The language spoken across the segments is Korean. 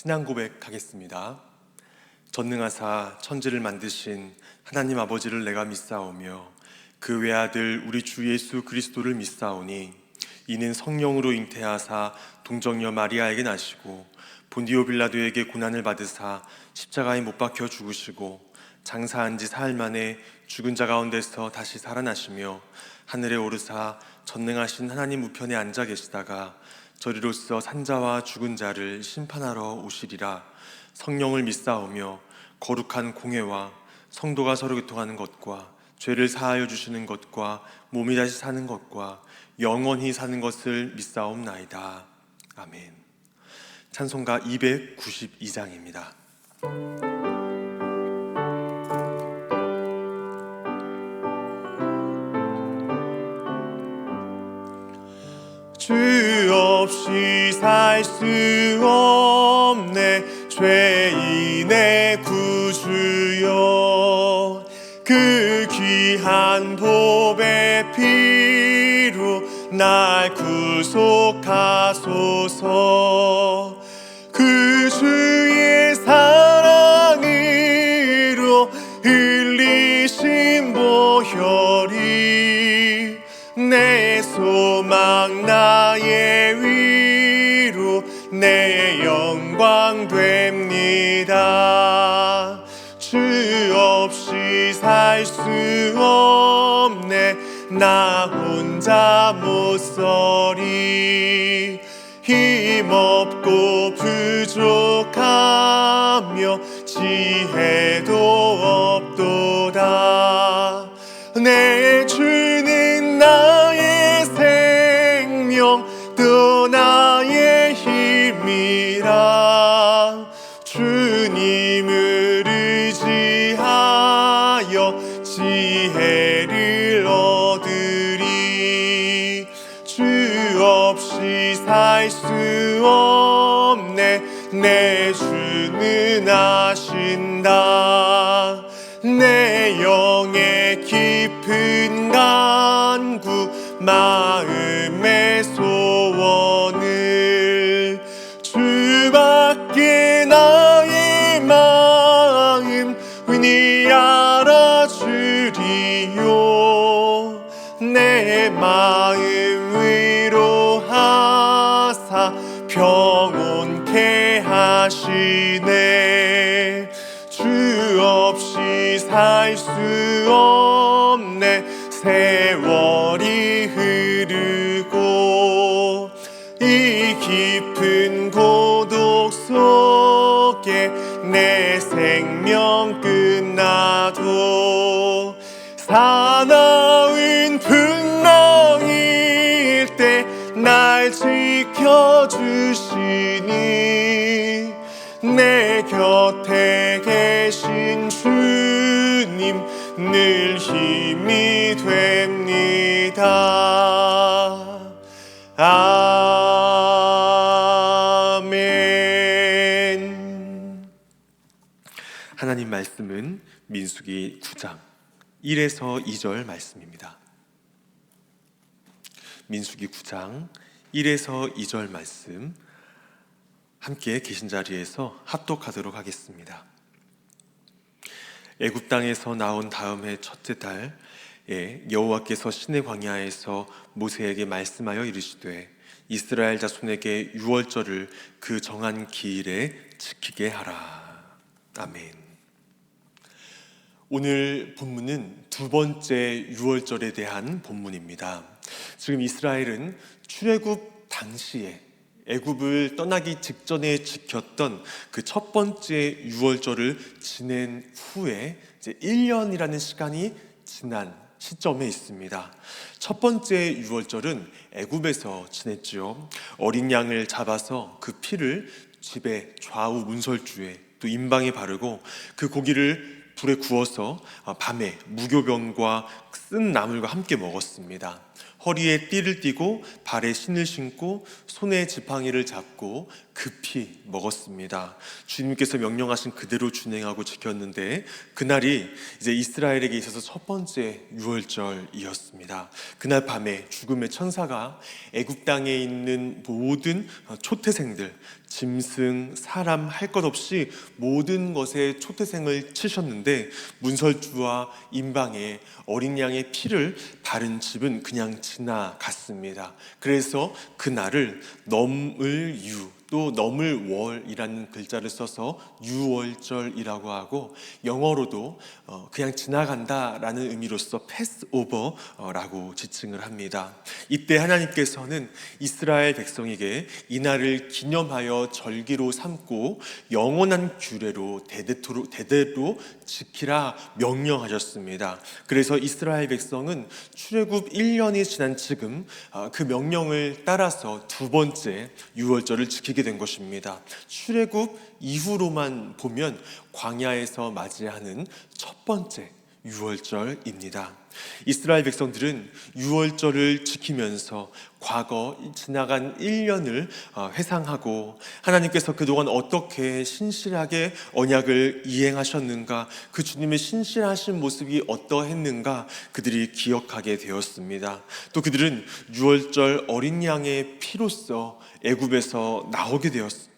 신앙 고백하겠습니다. 전능하사 천지를 만드신 하나님 아버지를 내가 믿사오며 그 외아들 우리 주 예수 그리스도를 믿사오니 이는 성령으로 잉태하사 동정녀 마리아에게 나시고 본디오 빌라도에게 고난을 받으사 십자가에 못 박혀 죽으시고 장사한 지 사흘 만에 죽은 자 가운데서 다시 살아나시며 하늘에 오르사 전능하신 하나님 우편에 앉아 계시다가 저리로서 산자와 죽은 자를 심판하러 오시리라. 성령을 믿사오며 거룩한 공회와 성도가 서로 교통하는 것과 죄를 사하여 주시는 것과 몸이 다시 사는 것과 영원히 사는 것을 믿사옵나이다. 아멘. 찬송가 292장입니다. 주 없이 살 수 없네 죄인의 구주여, 그 귀한 보배 피로 날 구속하소서. 그 주의 사랑으로 흘리신 보혈이 내 소망 나의 위로 내 영광 됩니다. 주 없이 살 수 없네 나 혼자 못 서리. 힘없고 부족하며 지혜도 없도다. 내 주는 나의 생명 또 나의 힘이라. 주님을 의지하여 지혜를 얻으리. 주 없이 살 수 없네 내 주는 아신다. 내 영의 깊은 간구 마음의 소원을 주밖에 나의 마음 흔히 알아주리요. 내 마음 위로하사 평온케 하시네. 주 없이 살 수 없네 세월이 흐르고 이 깊은 고독 속에 내 생명 끝나도 사나운 풍랑일 때 날 지켜주시니 내 곁에 계신 주님 늘 힘이 됩니다. 아멘. 하나님 말씀은 민수기 9장 1에서 2절 말씀입니다. 민수기 9장 1에서 2절 말씀 함께 계신 자리에서 합독하도록 하겠습니다. 애굽 땅에서 나온 다음 해 첫째 달에 여호와께서 시내 광야에서 모세에게 말씀하여 이르시되 이스라엘 자손에게 유월절을 그 정한 기일에 지키게 하라. 아멘. 오늘 본문은 두 번째 유월절에 대한 본문입니다. 지금 이스라엘은 출애굽 당시에 애굽을 떠나기 직전에 지켰던 그 첫 번째 유월절을 지낸 후에 이제 1년이라는 시간이 지난 시점에 있습니다. 첫 번째 유월절은 애굽에서 지냈죠. 어린 양을 잡아서 그 피를 집의 좌우 문설주에 또 임방에 바르고 그 고기를 불에 구워서 밤에 무교병과 쓴 나물과 함께 먹었습니다. 허리에 띠를 띠고 발에 신을 신고 손에 지팡이를 잡고 급히 먹었습니다. 주님께서 명령하신 그대로 준행하고 지켰는데 그날이 이제 이스라엘에게 있어서 첫 번째 유월절이었습니다. 그날 밤에 죽음의 천사가 애굽 땅에 있는 모든 초태생들, 짐승, 사람 할 것 없이 모든 것에 초태생을 치셨는데 문설주와 임방에 어린 양의 피를 바른 집은 그냥 지나갔습니다. 그래서 그날을 넘을유 또 넘을 월이라는 글자를 써서 유월절이라고 하고 영어로도 그냥 지나간다라는 의미로서 패스오버라고 지칭을 합니다. 이때 하나님께서는 이스라엘 백성에게 이날을 기념하여 절기로 삼고 영원한 규례로 대대로 지키라 명령하셨습니다. 그래서 이스라엘 백성은 출애굽 1년이 지난 지금 그 명령을 따라서 두 번째 유월절을 지키게 된 것입니다. 출애굽 이후로만 보면 광야에서 맞이하는 첫 번째 유월절입니다. 이스라엘 백성들은 유월절을 지키면서 과거 지나간 1년을 회상하고 하나님께서 그동안 어떻게 신실하게 언약을 이행하셨는가, 그 주님의 신실하신 모습이 어떠했는가 그들이 기억하게 되었습니다. 또 그들은 유월절 어린 양의 피로써 애굽에서 나오게 되었습니다.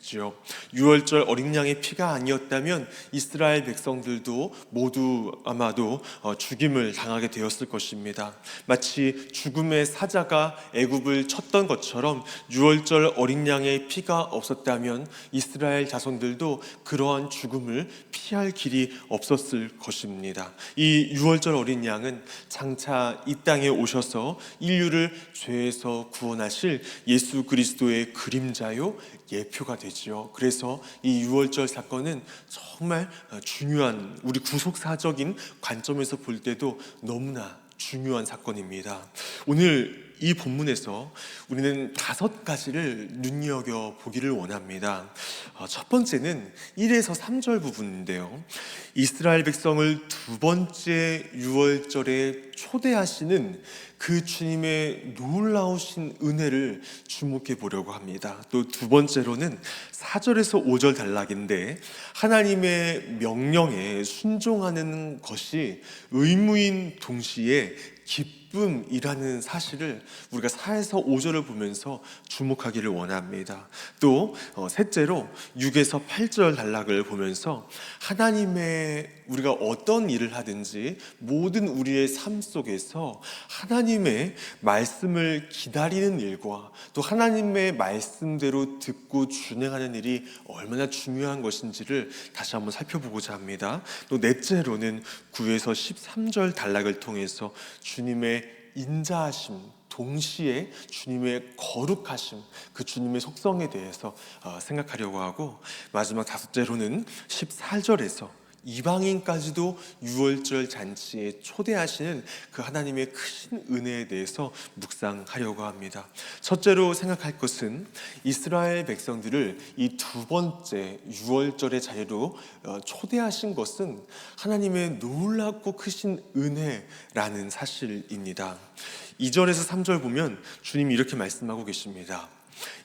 유월절 어린 양의 피가 아니었다면 이스라엘 백성들도 모두 아마도 죽임을 당하게 되었을 것입니다. 마치 죽음의 사자가 애굽을 쳤던 것처럼 유월절 어린 양의 피가 없었다면 이스라엘 자손들도 그러한 죽음을 피할 길이 없었을 것입니다. 이 유월절 어린 양은 장차 이 땅에 오셔서 인류를 죄에서 구원하실 예수 그리스도의 그림자요 예표가 되지요. 그래서 이 유월절 사건은 정말 중요한, 우리 구속사적인 관점에서 볼 때도 너무나 중요한 사건입니다. 오늘 이 본문에서 우리는 5가지를 눈여겨보기를 원합니다. 첫 번째는 1에서 3절 부분인데요, 이스라엘 백성을 두 번째 유월절에 초대하시는 그 주님의 놀라우신 은혜를 주목해 보려고 합니다. 또 두 번째로는 4절에서 5절 단락인데 하나님의 명령에 순종하는 것이 의무인 동시에 기쁨이라는 사실을 우리가 4에서 5절을 보면서 주목하기를 원합니다. 또 셋째로 6에서 8절 단락을 보면서 하나님의, 우리가 어떤 일을 하든지 모든 우리의 삶 속에서 하나님의 말씀을 기다리는 일과 또 하나님의 말씀대로 듣고 준행하는 일이 얼마나 중요한 것인지를 다시 한번 살펴보고자 합니다. 또 넷째로는 9에서 13절 단락을 통해서 주님의 인자하심, 동시에 주님의 거룩하심, 그 주님의 속성에 대해서 생각하려고 하고, 마지막 다섯째로는 14절에서 이방인까지도 유월절 잔치에 초대하시는 그 하나님의 크신 은혜에 대해서 묵상하려고 합니다. 첫째로 생각할 것은 이스라엘 백성들을 이 두 번째 유월절의 자리로 초대하신 것은 하나님의 놀랍고 크신 은혜라는 사실입니다. 2절에서 3절 보면 주님이 이렇게 말씀하고 계십니다.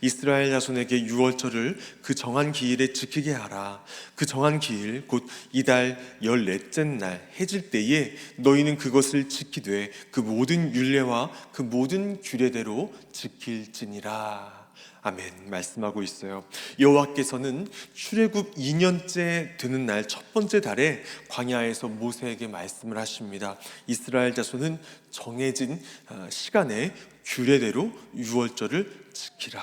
이스라엘 자손에게 유월절을 그 정한 기일에 지키게 하라. 그 정한 기일 곧 이달 14째 날 해질 때에 너희는 그것을 지키되 그 모든 율례와 그 모든 규례대로 지킬지니라. 아멘 말씀하고 있어요. 여호와께서는 출애굽 2년째 되는 날 첫 번째 달에 광야에서 모세에게 말씀을 하십니다. 이스라엘 자손은 정해진 시간에 규례대로 유월절을 지키라.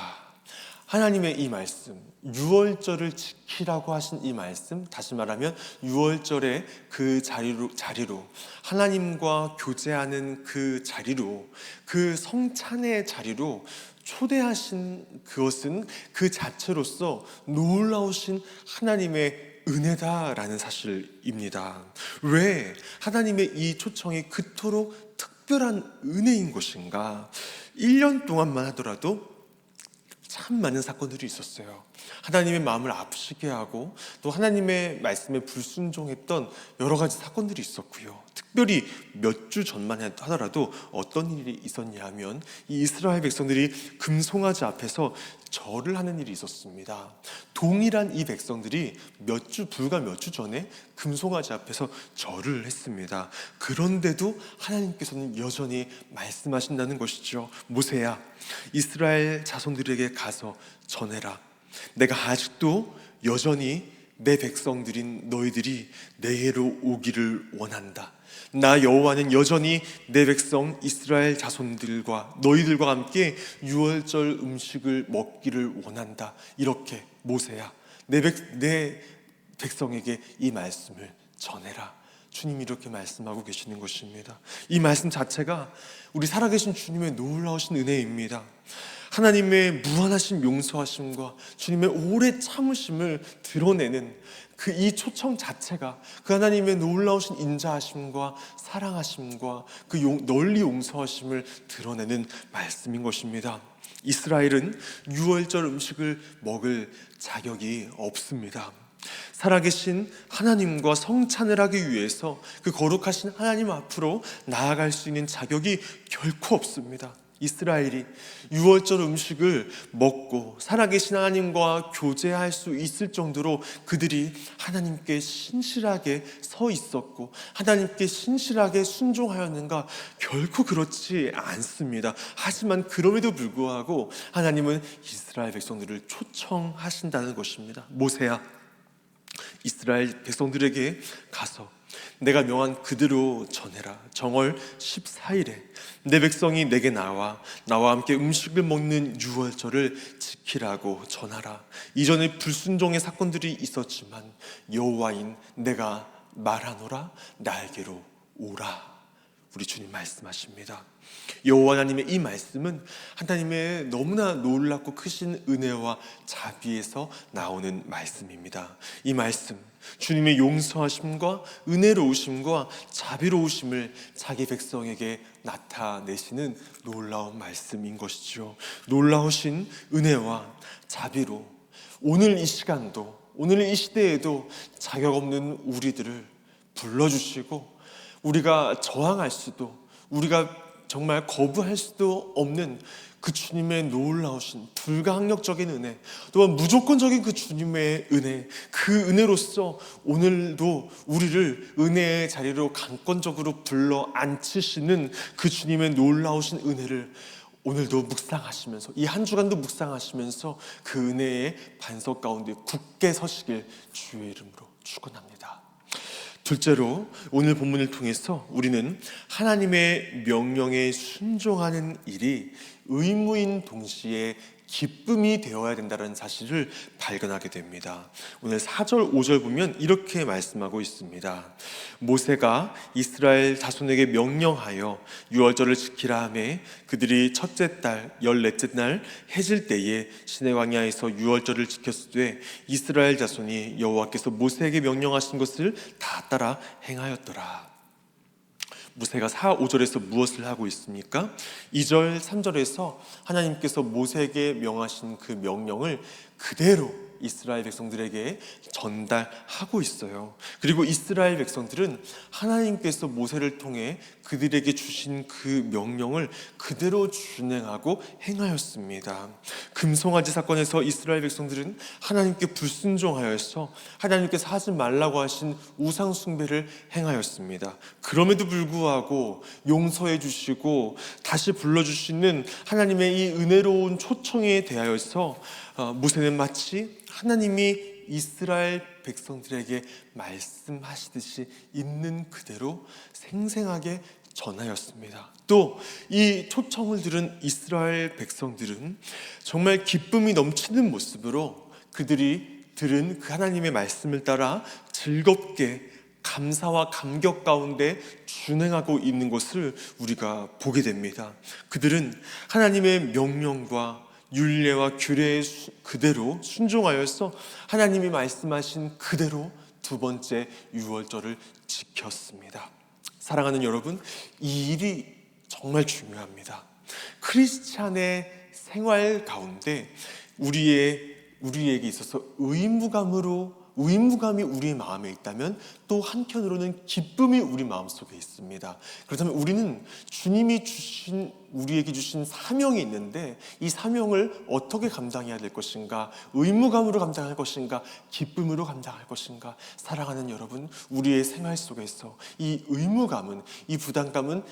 하나님의 이 말씀, 유월절을 지키라고 하신 이 말씀, 다시 말하면 유월절의 그 자리로 하나님과 교제하는 그 자리로, 그 성찬의 자리로 초대하신 그것은 그 자체로서 놀라우신 하나님의 은혜다라는 사실입니다. 왜 하나님의 이 초청이 그토록 특별한 은혜인 것인가? 1년 동안만 하더라도 참 많은 사건들이 있었어요. 하나님의 마음을 아프시게 하고 또 하나님의 말씀에 불순종했던 여러 가지 사건들이 있었고요. 특별히 몇 주 전만 하더라도 어떤 일이 있었냐 하면 이 이스라엘 백성들이 금송아지 앞에서 절을 하는 일이 있었습니다. 동일한 이 백성들이 불과 몇 주 전에 금송아지 앞에서 절을 했습니다. 그런데도 하나님께서는 여전히 말씀하신다는 것이죠. 모세야, 이스라엘 자손들에게 가서 전해라. 내가 아직도 여전히 내 백성들인 너희들이 내게로 오기를 원한다. 나 여호와는 여전히 내 백성 이스라엘 자손들과 너희들과 함께 유월절 음식을 먹기를 원한다. 이렇게 모세야, 내 백성에게 이 말씀을 전해라. 주님이 이렇게 말씀하고 계시는 것입니다. 이 말씀 자체가 우리 살아계신 주님의 놀라우신 은혜입니다. 하나님의 무한하신 용서하심과 주님의 오래 참으심을 드러내는 그 이 초청 자체가 그 하나님의 놀라우신 인자하심과 사랑하심과 그 널리 용서하심을 드러내는 말씀인 것입니다. 이스라엘은 유월절 음식을 먹을 자격이 없습니다. 살아계신 하나님과 성찬을 하기 위해서 그 거룩하신 하나님 앞으로 나아갈 수 있는 자격이 결코 없습니다. 이스라엘이 유월절 음식을 먹고 살아계신 하나님과 교제할 수 있을 정도로 그들이 하나님께 신실하게 서 있었고 하나님께 신실하게 순종하였는가? 결코 그렇지 않습니다. 하지만 그럼에도 불구하고 하나님은 이스라엘 백성들을 초청하신다는 것입니다. 모세야, 이스라엘 백성들에게 가서 내가 명한 그대로 전해라. 정월 14일에 내 백성이 내게 나와 함께 음식을 먹는 유월절을 지키라고 전하라. 이전에 불순종의 사건들이 있었지만 여호와인 내가 말하노라. 나에게로 오라. 우리 주님 말씀하십니다. 여호와 하나님의 이 말씀은 하나님의 너무나 놀랍고 크신 은혜와 자비에서 나오는 말씀입니다. 이 말씀, 주님의 용서하심과 은혜로우심과 자비로우심을 자기 백성에게 나타내시는 놀라운 말씀인 것이죠. 놀라우신 은혜와 자비로 오늘 이 시간도, 오늘 이 시대에도 자격 없는 우리들을 불러주시고 우리가 저항할 수도, 우리가 정말 거부할 수도 없는 그 주님의 놀라우신 불가항력적인 은혜, 또한 무조건적인 그 주님의 은혜, 그 은혜로서 오늘도 우리를 은혜의 자리로 강권적으로 불러 앉히시는 그 주님의 놀라우신 은혜를 오늘도 묵상하시면서, 이 한 주간도 묵상하시면서 그 은혜의 반석 가운데 굳게 서시길 주의 이름으로 축원합니다. 둘째로 오늘 본문을 통해서 우리는 하나님의 명령에 순종하는 일이 의무인 동시에 기쁨이 되어야 된다는 사실을 발견하게 됩니다. 오늘 4절 5절 보면 이렇게 말씀하고 있습니다. 모세가 이스라엘 자손에게 명령하여 유월절을 지키라 하매 그들이 첫째 달 14째 날 해질 때에 시내 광야에서 유월절을 지켰으되 이스라엘 자손이 여호와께서 모세에게 명령하신 것을 다 따라 행하였더라. 모세가 4, 5절에서 무엇을 하고 있습니까? 2절, 3절에서 하나님께서 모세에게 명하신 그 명령을 그대로 이스라엘 백성들에게 전달하고 있어요. 그리고 이스라엘 백성들은 하나님께서 모세를 통해 그들에게 주신 그 명령을 그대로 준행하고 행하였습니다. 금송아지 사건에서 이스라엘 백성들은 하나님께 불순종하여서 하나님께서 하지 말라고 하신 우상 숭배를 행하였습니다. 그럼에도 불구하고 용서해 주시고 다시 불러주시는 하나님의 이 은혜로운 초청에 대하여서 모세는 마치 하나님이 이스라엘 백성들에게 말씀하시듯이 있는 그대로 생생하게 전하였습니다. 또 이 초청을 들은 이스라엘 백성들은 정말 기쁨이 넘치는 모습으로 그들이 들은 그 하나님의 말씀을 따라 즐겁게 감사와 감격 가운데 준행하고 있는 것을 우리가 보게 됩니다. 그들은 하나님의 명령과 율례와 규례에 그대로 순종하여서 하나님이 말씀하신 그대로 두 번째 유월절을 지켰습니다. 사랑하는 여러분, 이 일이 정말 중요합니다. 크리스찬의 생활 가운데 우리의 우리에게 있어서 의무감이 우리의 마음에 있다면 또 한편으로는 기쁨이 우리 마음속에 있습니다. 그렇다면 우리는 주님이 우리에게 주신 사명이 있는데 이 사명을 어떻게 감당해야 될 것인가? 의무감으로 감당할 것인가? 기쁨으로 감당할 것인가? 사랑하는 여러분, 우리의 생활 속에서 이 의무감은, 이 부담감은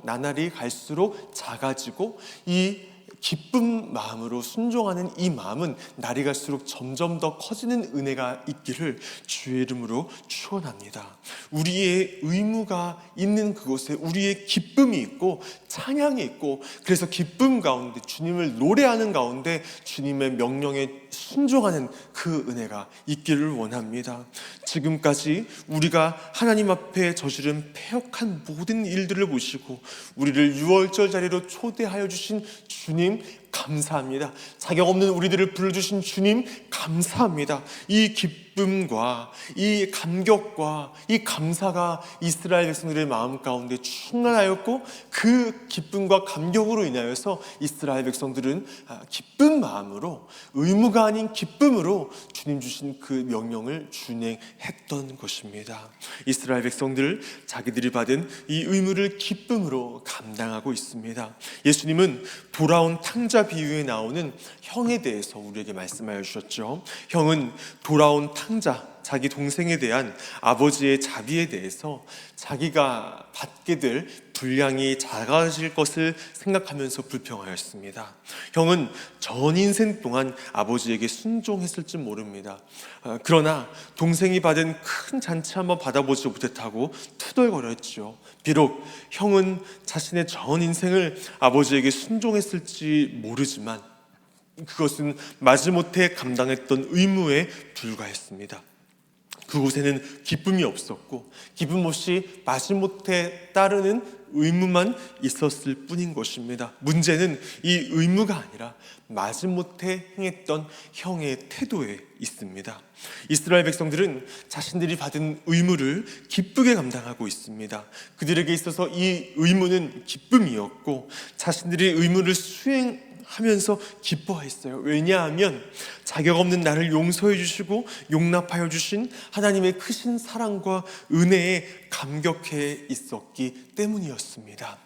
나날이 갈수록 작아지고 이 기쁜 마음으로 순종하는 이 마음은 날이 갈수록 점점 더 커지는 은혜가 있기를 주의 이름으로 축원합니다. 우리의 의무가 있는 그곳에 우리의 기쁨이 있고 찬양이 있고, 그래서 기쁨 가운데 주님을 노래하는 가운데 주님의 명령에 순종하는 그 은혜가 있기를 원합니다. 지금까지 우리가 하나님 앞에 저지른 패역한 모든 일들을 보시고 우리를 유월절 자리로 초대하여 주신 주님 감사합니다. 자격 없는 우리들을 불러주신 주님 감사합니다. 이 기쁨과 이 감격과 이 감사가 이스라엘 백성들의 마음 가운데 충만하였고, 그 기쁨과 감격으로 인하여서 이스라엘 백성들은 기쁜 마음으로, 의무가 아닌 기쁨으로 주님 주신 그 명령을 준행했던 것입니다. 이스라엘 백성들 자기들이 받은 이 의무를 기쁨으로 감당하고 있습니다. 예수님은 돌아온 탕자 비유에 나오는 형에 대해서 우리에게 말씀하여 주셨죠. 형은 돌아온 탕자, 자기 동생에 대한 아버지의 자비에 대해서 자기가 받게 될 분량이 작아질 것을 생각하면서 불평하였습니다. 형은 전 인생 동안 아버지에게 순종했을지 모릅니다. 그러나 동생이 받은 큰 잔치 한번 받아보지 못했다고 투덜거렸죠. 비록 형은 자신의 전 인생을 아버지에게 순종했을지 모르지만 그것은 마지못해 감당했던 의무에 불과했습니다. 그곳에는 기쁨이 없었고 기쁨 없이 마지못해 따르는 의무만 있었을 뿐인 것입니다. 문제는 이 의무가 아니라 마지못해 행했던 형의 태도에 있습니다. 이스라엘 백성들은 자신들이 받은 의무를 기쁘게 감당하고 있습니다. 그들에게 있어서 이 의무는 기쁨이었고 자신들이 의무를 수행하면서 기뻐했어요. 왜냐하면 자격 없는 나를 용서해 주시고 용납하여 주신 하나님의 크신 사랑과 은혜에 감격해 있었기 때문이었습니다.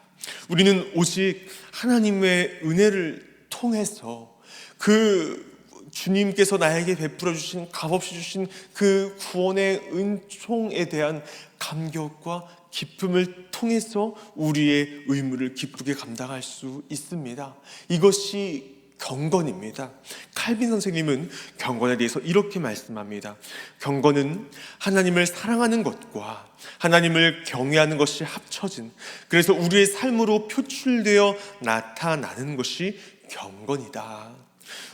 우리는 오직 하나님의 은혜를 통해서 그 주님께서 나에게 베풀어 주신, 값없이 주신 그 구원의 은총에 대한 감격과 기쁨을 통해서 우리의 의무를 기쁘게 감당할 수 있습니다. 이것이 경건입니다. 칼빈 선생님은 경건에 대해서 이렇게 말씀합니다. 경건은 하나님을 사랑하는 것과 하나님을 경외하는 것이 합쳐진, 그래서 우리의 삶으로 표출되어 나타나는 것이 경건이다.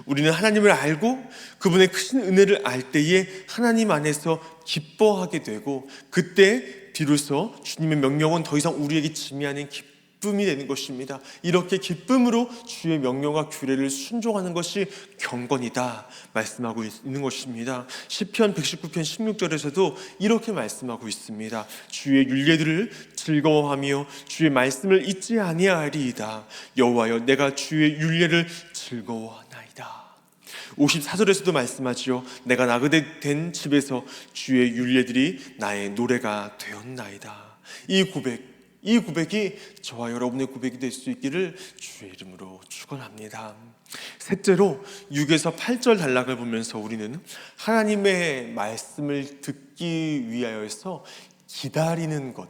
우리는 하나님을 알고 그분의 크신 은혜를 알 때에 하나님 안에서 기뻐하게 되고, 그때 비로소 주님의 명령은 더 이상 우리에게 짐이 아닌 기쁨이 되는 것입니다. 이렇게 기쁨으로 주의 명령과 규례를 순종하는 것이 경건이다 말씀하고 있는 것입니다. 시편 119편 16절에서도 이렇게 말씀하고 있습니다. 주의 율례들을 즐거워하며 주의 말씀을 잊지 아니하리이다. 여호와여, 내가 주의 율례를 즐거워하나이다. 54절에서도 말씀하지요. 내가 나그네 된 집에서 주의 율례들이 나의 노래가 되었나이다. 이 고백이 저와 여러분의 고백이 될 수 있기를 주의 이름으로 축원합니다. 셋째로 6에서 8절 단락을 보면서 우리는 하나님의 말씀을 듣기 위하여서 기다리는 것,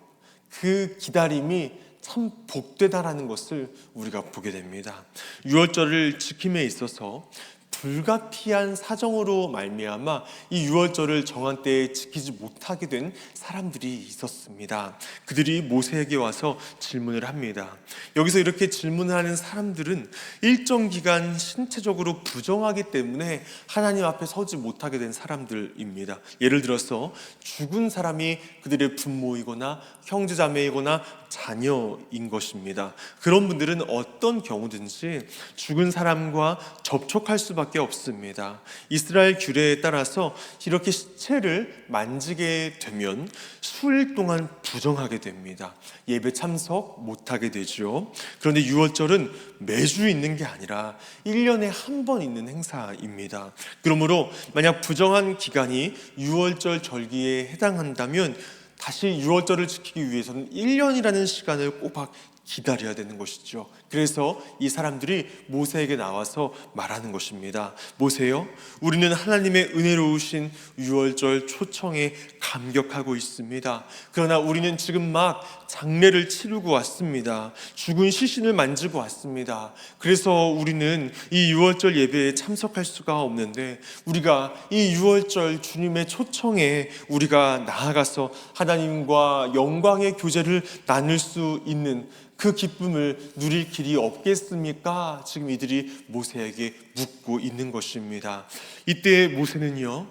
그 기다림이 참 복되다라는 것을 우리가 보게 됩니다. 유월절을 지킴에 있어서 불가피한 사정으로 말미암아 이 유월절을 정한 때에 지키지 못하게 된 사람들이 있었습니다. 그들이 모세에게 와서 질문을 합니다. 여기서 이렇게 질문하는 사람들은 일정 기간 신체적으로 부정하기 때문에 하나님 앞에 서지 못하게 된 사람들입니다. 예를 들어서 죽은 사람이 그들의 부모이거나 형제자매이거나 자녀인 것입니다. 그런 분들은 어떤 경우든지 죽은 사람과 접촉할 수밖에 수밖에 없습니다. 이스라엘 규례에 따라서 이렇게 시체를 만지게 되면 수일 동안 부정하게 됩니다. 예배 참석 못하게 되죠. 그런데 유월절은 매주 있는 게 아니라 1년에 한 번 있는 행사입니다. 그러므로 만약 부정한 기간이 유월절 절기에 해당한다면 다시 유월절을 지키기 위해서는 1년이라는 시간을 꼬박 기다려야 되는 것이죠. 그래서 이 사람들이 모세에게 나와서 말하는 것입니다. 모세요, 우리는 하나님의 은혜로우신 유월절 초청에 감격하고 있습니다. 그러나 우리는 지금 막 장례를 치르고 왔습니다. 죽은 시신을 만지고 왔습니다. 그래서 우리는 이 유월절 예배에 참석할 수가 없는데, 우리가 이 유월절 주님의 초청에 우리가 나아가서 하나님과 영광의 교제를 나눌 수 있는 그 기쁨을 누릴 길이 없겠습니까? 지금 이들이 모세에게 묻고 있는 것입니다. 이때 모세는요,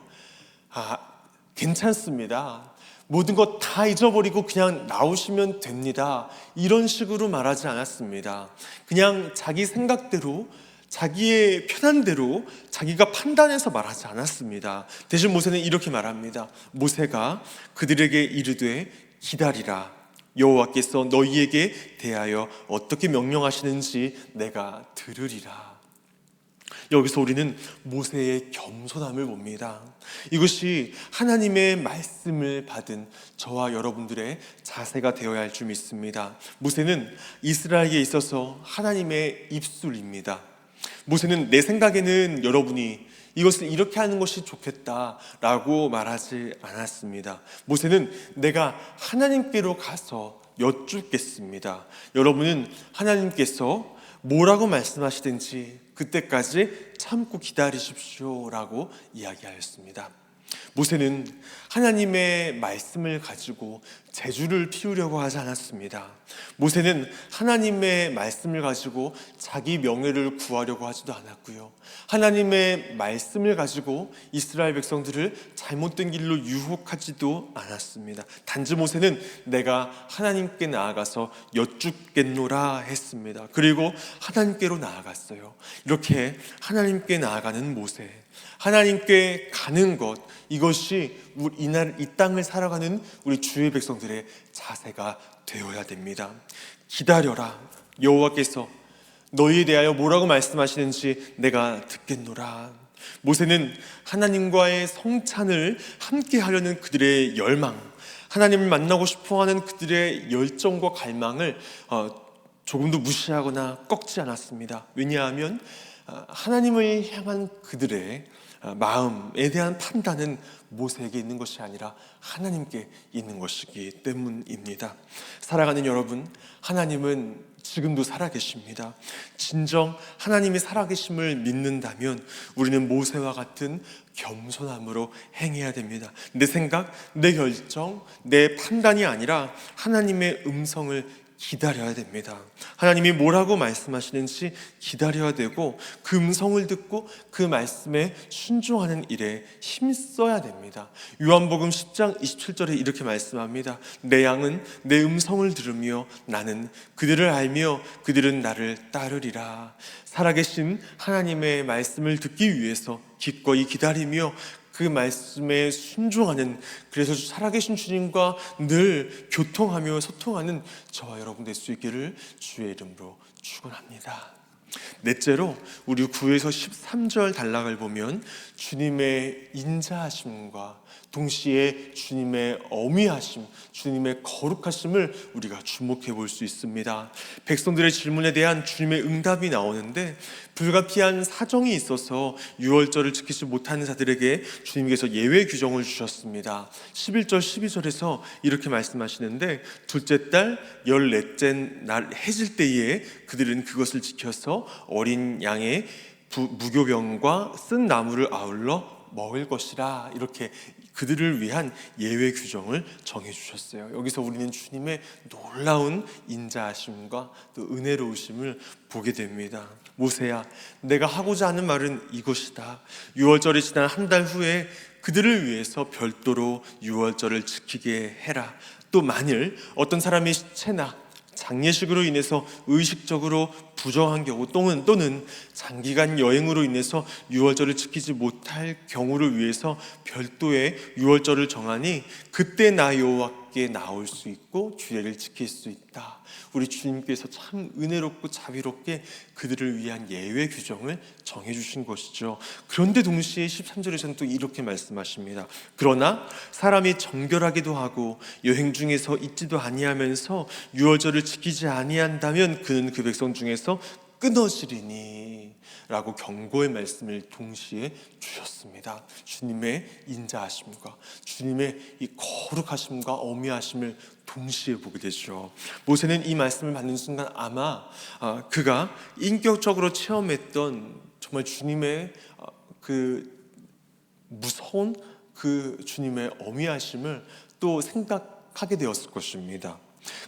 괜찮습니다. 모든 것 다 잊어버리고 그냥 나오시면 됩니다. 이런 식으로 말하지 않았습니다. 그냥 자기 생각대로, 자기의 편한 대로 자기가 판단해서 말하지 않았습니다. 대신 모세는 이렇게 말합니다. 모세가 그들에게 이르되 기다리라. 여호와께서 너희에게 대하여 어떻게 명령하시는지 내가 들으리라. 여기서 우리는 모세의 겸손함을 봅니다. 이것이 하나님의 말씀을 받은 저와 여러분들의 자세가 되어야 할 줄 믿습니다. 모세는 이스라엘에 있어서 하나님의 입술입니다. 모세는 내 생각에는 여러분이 이것을 이렇게 하는 것이 좋겠다라고 말하지 않았습니다. 모세는 내가 하나님께로 가서 여쭙겠습니다. 여러분은 하나님께서 뭐라고 말씀하시든지 그때까지 참고 기다리십시오라고 이야기하였습니다. 모세는 하나님의 말씀을 가지고 재주를 피우려고 하지 않았습니다. 모세는 하나님의 말씀을 가지고 자기 명예를 구하려고 하지도 않았고요. 하나님의 말씀을 가지고 이스라엘 백성들을 잘못된 길로 유혹하지도 않았습니다. 단지 모세는 내가 하나님께 나아가서 여쭙겠노라 했습니다. 그리고 하나님께로 나아갔어요. 이렇게 하나님께 나아가는 모세, 하나님께 가는 것, 이것이 이 땅을 살아가는 우리 주의 백성들의 자세가 되어야 됩니다. 기다려라. 여호와께서 너희에 대하여 뭐라고 말씀하시는지 내가 듣겠노라. 모세는 하나님과의 성찬을 함께 하려는 그들의 열망, 하나님을 만나고 싶어하는 그들의 열정과 갈망을 조금도 무시하거나 꺾지 않았습니다. 왜냐하면 하나님을 향한 그들의 마음에 대한 판단은 모세에게 있는 것이 아니라 하나님께 있는 것이기 때문입니다. 살아가는 여러분, 하나님은 지금도 살아계십니다. 진정 하나님이 살아계심을 믿는다면 우리는 모세와 같은 겸손함으로 행해야 됩니다. 내 생각, 내 결정, 내 판단이 아니라 하나님의 음성을 기다려야 됩니다. 하나님이 뭐라고 말씀하시는지 기다려야 되고 그 음성을 듣고 그 말씀에 순종하는 일에 힘써야 됩니다. 요한복음 10장 27절에 이렇게 말씀합니다. 내 양은 내 음성을 들으며 나는 그들을 알며 그들은 나를 따르리라. 살아계신 하나님의 말씀을 듣기 위해서 기꺼이 기다리며 그 말씀에 순종하는, 그래서 살아계신 주님과 늘 교통하며 소통하는 저와 여러분 될 수 있기를 주의 이름으로 축원합니다. 넷째로 우리 9에서 13절 단락을 보면 주님의 인자하심과 동시에 주님의 어미하심, 주님의 거룩하심을 우리가 주목해 볼 수 있습니다. 백성들의 질문에 대한 주님의 응답이 나오는데 불가피한 사정이 있어서 유월절을 지키지 못하는 자들에게 주님께서 예외 규정을 주셨습니다. 11절 12절에서 이렇게 말씀하시는데 둘째 달 14째 날 해질 때에 그들은 그것을 지켜서 어린 양의 무교병과 쓴 나무를 아울러 먹을 것이라, 이렇게 그들을 위한 예외 규정을 정해 주셨어요. 여기서 우리는 주님의 놀라운 인자하심과 또 은혜로우심을 보게 됩니다. 모세야, 내가 하고자 하는 말은 이것이다. 유월절이 지난 한 달 후에 그들을 위해서 별도로 유월절을 지키게 해라. 또 만일 어떤 사람의 시체나 장례식으로 인해서 의식적으로 부정한 경우 또는 장기간 여행으로 인해서 유월절을 지키지 못할 경우를 위해서 별도의 유월절을 정하니 그때 나 여호와께 나올 수 있고 주례를 지킬 수 있다. 우리 주님께서 참 은혜롭고 자비롭게 그들을 위한 예외 규정을 정해주신 것이죠. 그런데 동시에 13절에서는 또 이렇게 말씀하십니다. 그러나 사람이 정결하기도 하고 여행 중에서 있지도 아니하면서 유월절을 지키지 아니한다면 그는 그 백성 중에서 끊어지리니 라고 경고의 말씀을 동시에 주셨습니다. 주님의 인자하심과 주님의 이 거룩하심과 어미하심을 동시에 보게 되죠. 모세는 이 말씀을 받는 순간 아마 그가 인격적으로 체험했던 정말 주님의 그 무서운 그 주님의 어미하심을 또 생각하게 되었을 것입니다.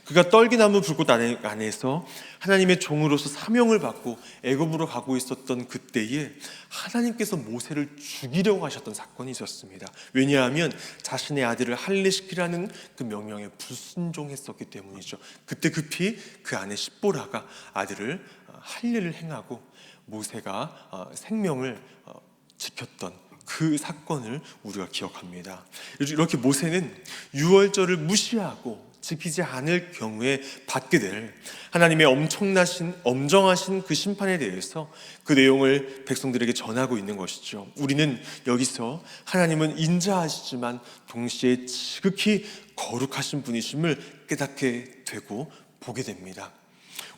그가 떨기나무 불꽃 안에서 하나님의 종으로서 사명을 받고 애굽으로 가고 있었던 그때에 하나님께서 모세를 죽이려고 하셨던 사건이 있었습니다. 왜냐하면 자신의 아들을 할례시키라는 그 명령에 불순종했었기 때문이죠. 그때 급히 그 아내 십보라가 아들을 할례를 행하고 모세가 생명을 지켰던 그 사건을 우리가 기억합니다. 이렇게 모세는 유월절을 무시하고 지키지 않을 경우에 받게 될 하나님의 엄정하신 그 심판에 대해서 그 내용을 백성들에게 전하고 있는 것이죠. 우리는 여기서 하나님은 인자하시지만 동시에 지극히 거룩하신 분이심을 깨닫게 되고 보게 됩니다.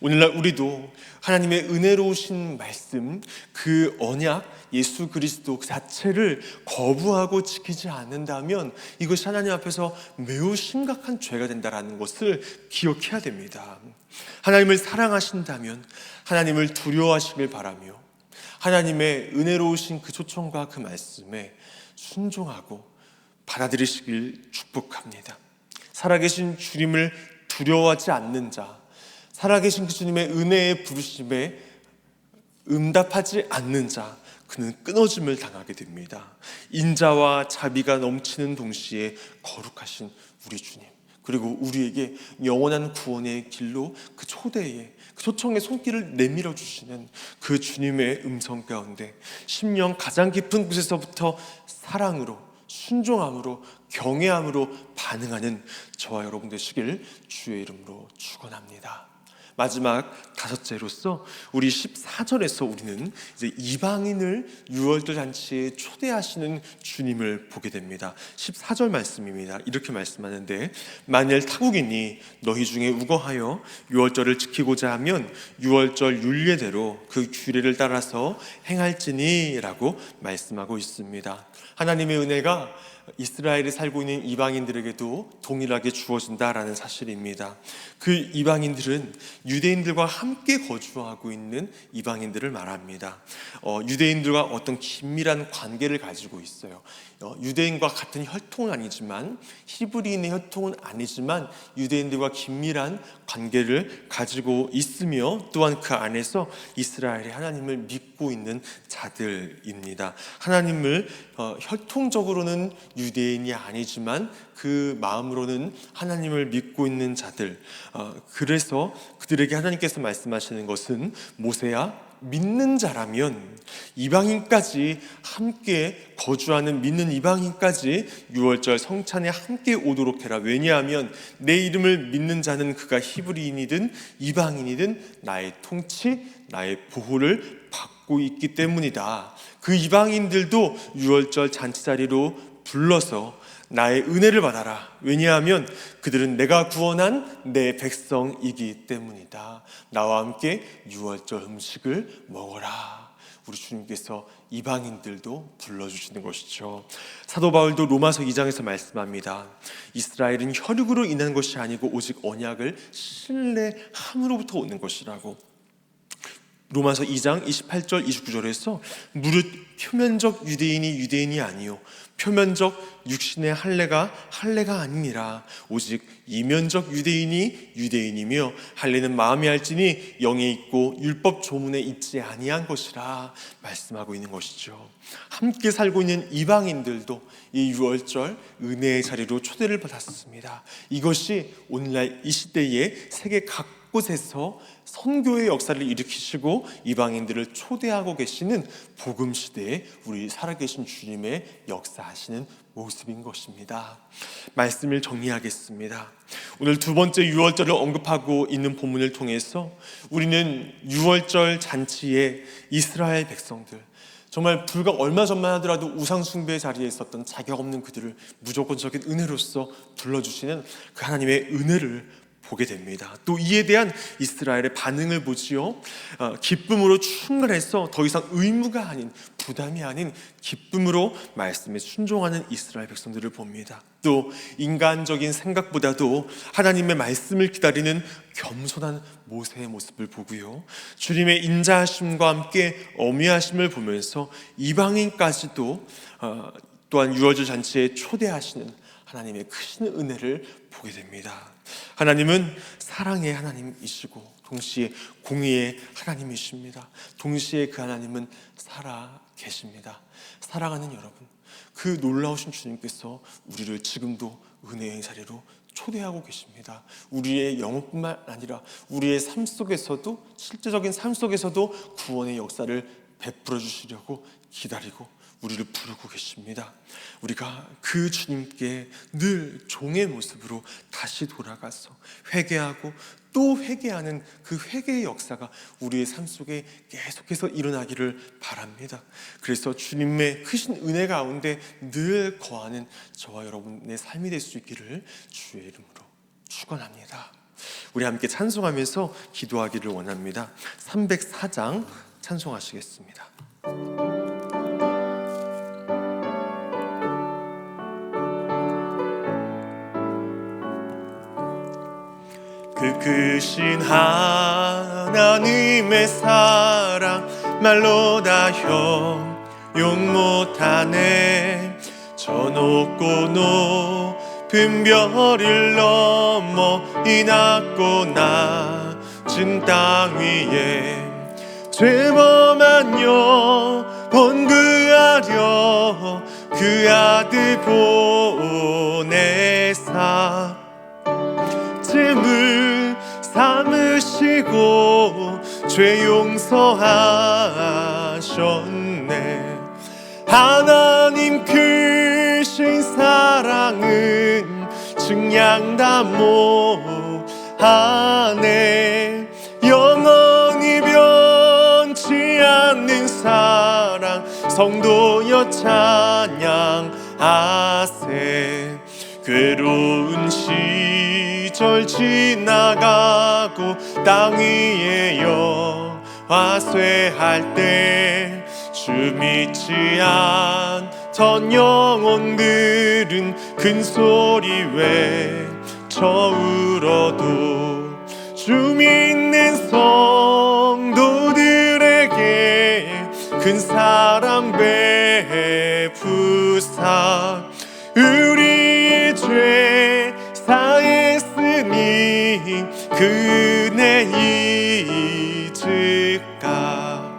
오늘날 우리도 하나님의 은혜로우신 말씀, 그 언약, 예수 그리스도 그 자체를 거부하고 지키지 않는다면 이것이 하나님 앞에서 매우 심각한 죄가 된다는 것을 기억해야 됩니다. 하나님을 사랑하신다면 하나님을 두려워하시길 바라며 하나님의 은혜로우신 그 초청과 그 말씀에 순종하고 받아들이시길 축복합니다. 살아계신 주님을 두려워하지 않는 자, 살아계신 그 주님의 은혜의 부르심에 응답하지 않는 자, 그는 끊어짐을 당하게 됩니다. 인자와 자비가 넘치는 동시에 거룩하신 우리 주님, 그리고 우리에게 영원한 구원의 길로 그 초대에 그 초청의 손길을 내밀어 주시는 그 주님의 음성 가운데 심령 가장 깊은 곳에서부터 사랑으로, 순종함으로, 경외함으로 반응하는 저와 여러분 되시길 주의 이름으로 축원합니다. 마지막 다섯째로서 우리 14절에서 우리는 이제 이방인을 유월절 잔치에 초대하시는 주님을 보게 됩니다. 14절 말씀입니다. 이렇게 말씀하는데 만일 타국인이 너희 중에 우거하여 유월절을 지키고자 하면 유월절 율례대로 그 규례를 따라서 행할지니 라고 말씀하고 있습니다. 하나님의 은혜가 이스라엘에 살고 있는 이방인들에게도 동일하게 주어진다라는 사실입니다. 그 이방인들은 유대인들과 함께 거주하고 있는 이방인들을 말합니다. 유대인들과 어떤 긴밀한 관계를 가지고 있어요. 유대인과 같은 혈통은 아니지만, 히브리인의 혈통은 아니지만 유대인들과 긴밀한 관계를 가지고 있으며 또한 그 안에서 이스라엘의 하나님을 믿고 있는 자들입니다. 하나님을 혈통적으로는 유대인이 아니지만 그 마음으로는 하나님을 믿고 있는 자들, 그래서 그들에게 하나님께서 말씀하시는 것은 모세야, 믿는 자라면 이방인까지 함께 거주하는 믿는 이방인까지 유월절 성찬에 함께 오도록 해라. 왜냐하면 내 이름을 믿는 자는 그가 히브리인이든 이방인이든 나의 통치, 나의 보호를 받고 있기 때문이다. 그 이방인들도 유월절 잔치 자리로 불러서 나의 은혜를 받아라. 왜냐하면 그들은 내가 구원한 내 백성이기 때문이다. 나와 함께 유월절 음식을 먹어라. 우리 주님께서 이방인들도 불러주시는 것이죠. 사도 바울도 로마서 2장에서 말씀합니다. 이스라엘은 혈육으로 인한 것이 아니고 오직 언약을 신뢰함으로부터 오는 것이라고. 로마서 2장 28절 29절에서 무릇 표면적 유대인이 아니요 표면적 육신의 할례가 아니니라. 오직 이면적 유대인이 유대인이며 할례는 마음에 할지니 영에 있고 율법 조문에 있지 아니한 것이라 말씀하고 있는 것이죠. 함께 살고 있는 이방인들도 이 유월절 은혜의 자리로 초대를 받았습니다. 이것이 오늘날 이 시대의 세계 각 곳곳에서 선교의 역사를 일으키시고 이방인들을 초대하고 계시는 복음 시대에 우리 살아계신 주님의 역사하시는 모습인 것입니다. 말씀을 정리하겠습니다. 오늘 두 번째 유월절을 언급하고 있는 본문을 통해서 우리는 유월절 잔치에 이스라엘 백성들, 정말 불과 얼마 전만 하더라도 우상 숭배의 자리에 있었던 자격 없는 그들을 무조건적인 은혜로서 불러주시는 그 하나님의 은혜를 보게 됩니다. 또 이에 대한 이스라엘의 반응을 보지요. 기쁨으로 충만해서 더 이상 의무가 아닌, 부담이 아닌 기쁨으로 말씀에 순종하는 이스라엘 백성들을 봅니다. 또 인간적인 생각보다도 하나님의 말씀을 기다리는 겸손한 모세의 모습을 보고요, 주님의 인자하심과 함께 어미하심을 보면서 이방인까지도 또한 유월절 잔치에 초대하시는 하나님의 크신 은혜를 보게 됩니다. 하나님은 사랑의 하나님이시고 동시에 공의의 하나님이십니다. 동시에 그 하나님은 살아 계십니다. 사랑하는 여러분, 그 놀라우신 주님께서 우리를 지금도 은혜의 자리로 초대하고 계십니다. 우리의 영혼뿐만 아니라 우리의 삶 속에서도, 실제적인 삶 속에서도 구원의 역사를 베풀어 주시려고 기다리고 우리를 부르고 계십니다. 우리가 그 주님께 늘 종의 모습으로 다시 돌아가서 회개하고 또 회개하는 그 회개의 역사가 우리의 삶 속에 계속해서 일어나기를 바랍니다. 그래서 주님의 크신 은혜 가운데 늘 거하는 저와 여러분의 삶이 될 수 있기를 주의 이름으로 축원합니다. 우리 함께 찬송하면서 기도하기를 원합니다. 304장 찬송하시겠습니다. 그 크신 하나님의 사랑 말로 다 형용 못하네. 저 높고 높은 별을 넘어 이 낮고 낮은 땅 위에 죄범한 영혼 구하려 그 아들 보내사 짐을 삼으시고 죄 용서하셨네. 하나님 크신 사랑은 증량 다 못하네. 영원히 변치 않는 사랑 성도여 찬양하세. 괴로운 시절 지나가고 땅 위에 영화쇠할 때 주 믿지 않던 영혼들은 큰 소리 외쳐 울어도 주 믿는 성도들에게 큰 사랑 베푸사 우리의 죄 사했으니 그 은혜 잊을까.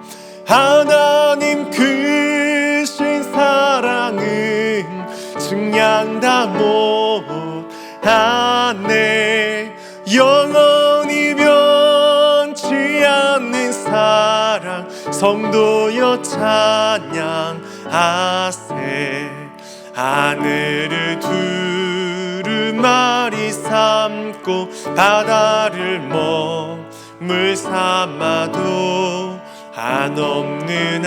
하나님 크신 사랑은 증량 다 못하네. 영원히 변치 않는 사랑 성도여 찬양하세. 하늘을 두루마리 삼고 바다를 먹물 삼아도 한없는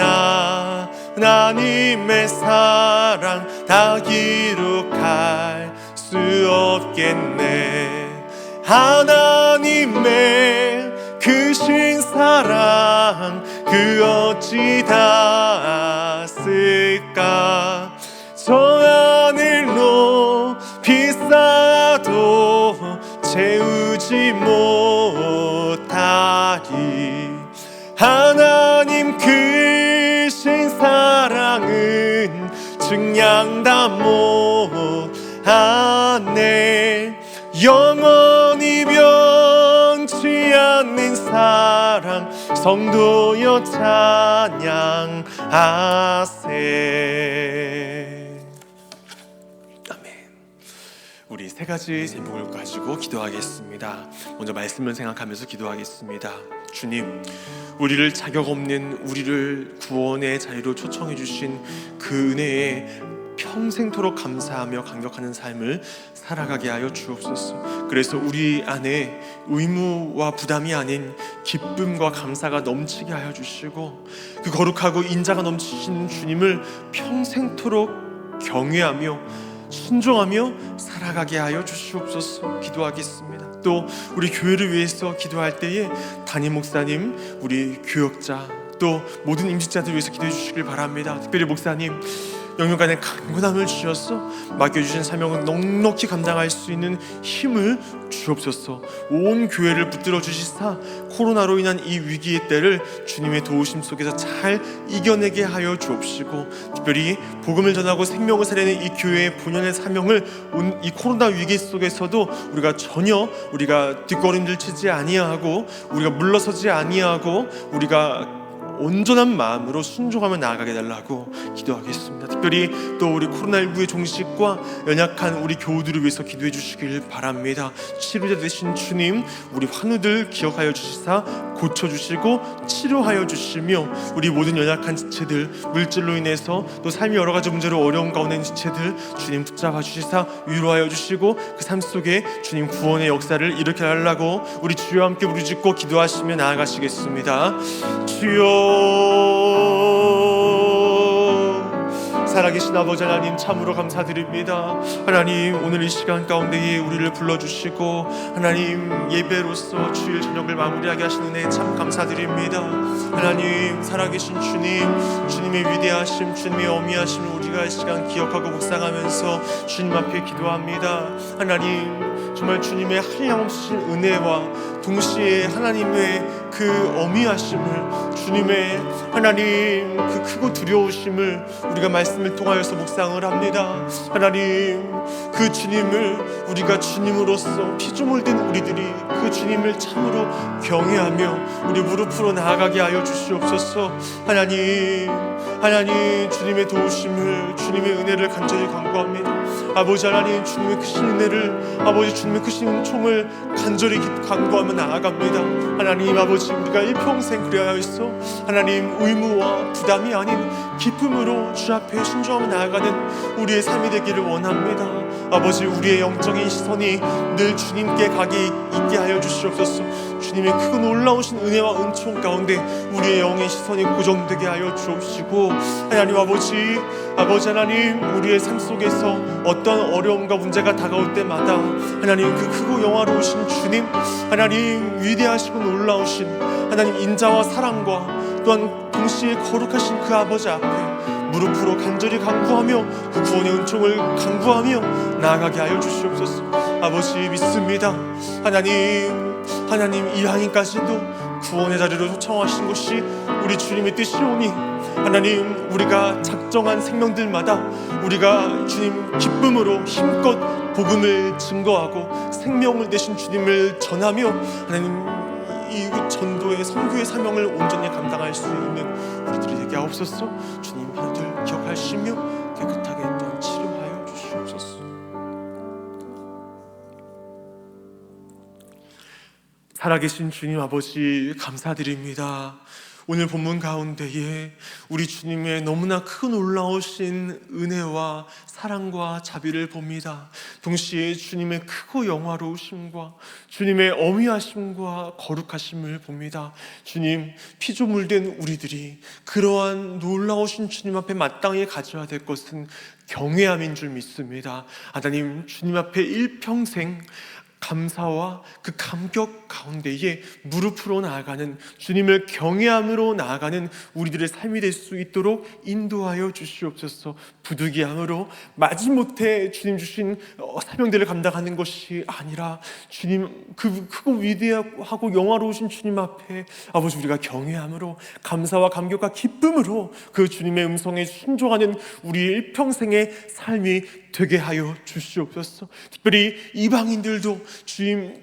하나님의 사랑 다 기록할 수 없겠네. 하나님의 크신 사랑 그 어찌 닿았을까. 저 하늘 높이 쌓아도 채우지 못하리. 하나님 크신 사랑은 증량 다 못하네. 영원히 변치 않는 사랑 성도여 찬양하세. 아멘. 우리 세 가지 제목을 가지고 기도하겠습니다. 먼저 말씀을 생각하면서 기도하겠습니다. 주님, 우리를 자격 없는 우리를 구원의 자리로 초청해 주신 그 은혜에 평생토록 감사하며 감격하는 삶을 살아가게 하여 주옵소서. 그래서 우리 안에 의무와 부담이 아닌 기쁨과 감사가 넘치게 하여 주시고, 그 거룩하고 인자가 넘치신 주님을 평생토록 경외하며 순종하며 살아가게 하여 주시옵소서. 기도하겠습니다. 또 우리 교회를 위해서 기도할 때에 담임 목사님, 우리 교역자, 또 모든 임직자들 위해서 기도해 주시길 바랍니다. 특별히 목사님, 영육간의 강건함을 주셔서 맡겨주신 사명을 넉넉히 감당할 수 있는 힘을 주옵소서. 온 교회를 붙들어 주시사 코로나로 인한 이 위기의 때를 주님의 도우심 속에서 잘 이겨내게 하여 주옵시고, 특별히 복음을 전하고 생명을 살리는 이 교회의 본연의 사명을 이 코로나 위기 속에서도 우리가 뒷걸음질 치지 아니하고, 우리가 물러서지 아니하고, 우리가 온전한 마음으로 순종하며 나아가게 달라고 기도하겠습니다. 특별히 또 우리 코로나19의 종식과 연약한 우리 교우들을 위해서 기도해 주시길 바랍니다. 치료자 되신 주님, 우리 환우들 기억하여 주시사 고쳐주시고 치료하여 주시며, 우리 모든 연약한 지체들, 물질로 인해서 또 삶이 여러 가지 문제로 어려운 가운데 있는 지체들 주님 붙잡아 주시사 위로하여 주시고, 그 삶 속에 주님 구원의 역사를 일으켜 달라고 우리 주여 함께 부르짖고 기도하시며 나아가시겠습니다. 주여, 살아계신 아버지 하나님, 참으로 감사드립니다. 하나님, 오늘 이 시간 가운데에 우리를 불러주시고 하나님 예배로서 주일 저녁을 마무리하게 하시는 은혜 참 감사드립니다. 하나님, 살아계신 주님, 주님의 위대하심, 주님의 어미하심을 우리가 이 시간 기억하고 묵상하면서 주님 앞에 기도합니다. 하나님, 정말 주님의 한량없으신 은혜와 동시에 하나님의 그 어미하심을, 주님의 하나님 그 크고 두려우심을 우리가 말씀을 통하여서 묵상을 합니다. 하나님, 그 주님을 우리가 주님으로서 피조물 된 우리들이 그 주님을 참으로 경외하며 우리 무릎으로 나아가게 하여 주시옵소서. 하나님 주님의 도우심을, 주님의 은혜를 간절히 간구합니다. 아버지 하나님, 주님의 크신 은혜를, 아버지 주님의 크신 은총을 간절히 간구하며 나아갑니다. 하나님 아버지, 우리가 일평생 그래야 하였어 하나님 의무와 부담이 아닌 기쁨으로 주 앞에 순종하며 나아가는 우리의 삶이 되기를 원합니다. 아버지, 우리의 영적인 시선이 늘 주님께 가게 있게 하여 주시옵소서. 주님의 크고 놀라우신 은혜와 은총 가운데 우리의 영의 시선이 고정되게 하여 주옵시고, 하나님 아버지 하나님, 우리의 삶 속에서 어떤 어려움과 문제가 다가올 때마다 하나님 그 크고 영화로우신 주님, 하나님 위대하시고 놀라우신 하나님 인자와 사랑과 또한 동시에 거룩하신 그 아버지 앞에 무릎으로 간절히 간구하며 그 구원의 은총을 간구하며 나아가게 하여 주시옵소서. 아버지 믿습니다. 하나님 이방인까지도 구원의 자리로 초청하신 것이 우리 주님의 뜻이오니, 하나님 우리가 작정한 생명들마다 우리가 주님 기쁨으로 힘껏 복음을 증거하고 생명을 되신 주님을 전하며 하나님 이 전도의 선교의 사명을 온전히 감당할 수 있는 우리들이 되게 하옵소서. 주님 하나들 기억하시며 깨끗하게 또한 치료하여 주시옵소서. 살아계신 주님 아버지, 감사드립니다. 오늘 본문 가운데에 우리 주님의 너무나 크고 놀라우신 은혜와 사랑과 자비를 봅니다. 동시에 주님의 크고 영화로우심과 주님의 어미하심과 거룩하심을 봅니다. 주님, 피조물된 우리들이 그러한 놀라우신 주님 앞에 마땅히 가져야 될 것은 경외함인 줄 믿습니다. 하나님, 주님 앞에 일평생 감사와 그 감격 가운데에 무릎으로 나아가는, 주님을 경외함으로 나아가는 우리들의 삶이 될 수 있도록 인도하여 주시옵소서. 부득이함으로 마지못해 주님 주신 사명들을 감당하는 것이 아니라 주님 그 크고 위대하고 영화로우신 주님 앞에 아버지 우리가 경외함으로 감사와 감격과 기쁨으로 그 주님의 음성에 순종하는 우리의 일평생의 삶이 되게 하여 주시옵소서. 특별히 이방인들도 주님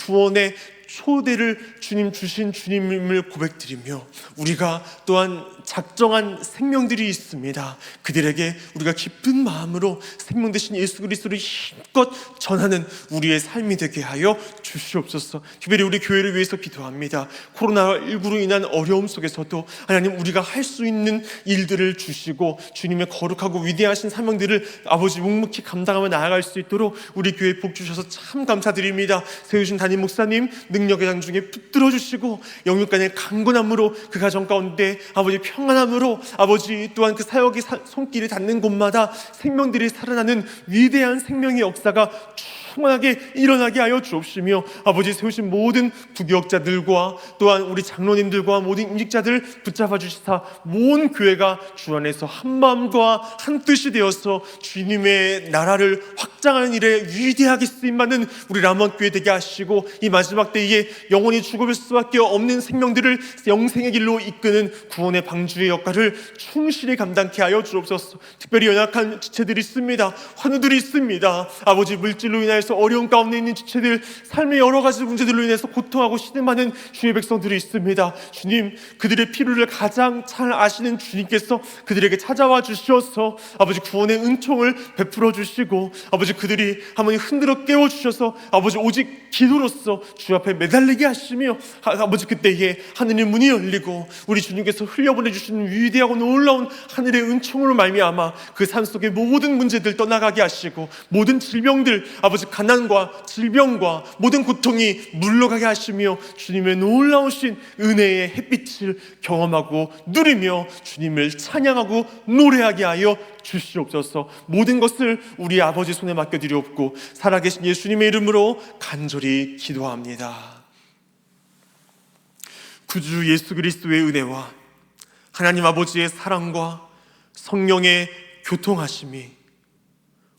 구원의 초대를 주님 주신 주님을 고백드리며, 우리가 또한 작정한 생명들이 있습니다. 그들에게 우리가 기쁜 마음으로 생명 되신 예수 그리스도를 힘껏 전하는 우리의 삶이 되게 하여 주시옵소서. 특별히 우리 교회를 위해서 기도합니다. 코로나19로 인한 어려움 속에서도 하나님, 우리가 할 수 있는 일들을 주시고 주님의 거룩하고 위대하신 사명들을 아버지 묵묵히 감당하며 나아갈 수 있도록 우리 교회에 복 주셔서 참 감사드립니다. 세우신 담임 목사님 능력의 장 중에 붙들어 주시고 영육간의 강건함으로 그 가정 가운데 아버지 평안함으로 아버지 또한 그 사역이 손길이 닿는 곳마다 생명들이 살아나는 위대한 생명의 역사가 충만하게 일어나게 하여 주옵시며, 아버지 세우신 모든 부교역자들과 또한 우리 장로님들과 모든 임직자들 붙잡아 주시사 모든 교회가 주 안에서 한 마음과 한 뜻이 되어서 주님의 나라를 확장하는 일에 위대하게 쓰임받는 우리 람원교회 되게 하시고, 이 마지막 때에 영원히 죽을 수밖에 없는 생명들을 영생의 길로 이끄는 구원의 방주의 역할을 충실히 감당케 하여 주옵소서. 특별히 연약한 지체들이 있습니다. 환우들이 있습니다. 아버지 물질로 인하여서 어려운 가운데 있는 지체들, 삶의 여러 가지 문제들로 인해서 고통하고 신음하는 주의 백성들이 있습니다. 주님, 그들의 필요를 가장 잘 아시는 주님께서 그들에게 찾아와 주셔서 아버지 구원의 은총을 베풀어 주시고, 아버지 그들이 한번 흔들어 깨워 주셔서 아버지 오직 기도로서 주 앞에 매달리게 하시며, 아버지 그때에 하늘의 문이 열리고 우리 주님께서 흘려보내 주시는 위대하고 놀라운 하늘의 은총으로 말미암아 그 산속의 모든 문제들 떠나가게 하시고, 모든 질병들, 아버지 가난과 질병과 모든 고통이 물러가게 하시며 주님의 놀라우신 은혜의 햇빛을 경험하고 누리며 주님을 찬양하고 노래하게 하여 주시옵소서. 모든 것을 우리 아버지 손에 맡겨드리옵고 살아계신 예수님의 이름으로 간절히 기도합니다. 구주 예수 그리스도의 은혜와 하나님 아버지의 사랑과 성령의 교통하심이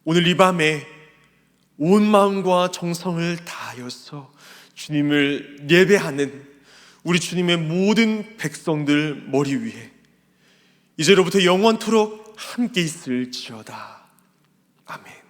오늘 이 밤에 온 마음과 정성을 다하여서 주님을 예배하는 우리 주님의 모든 백성들 머리 위에 이제로부터 영원토록 함께 있을지어다. 아멘.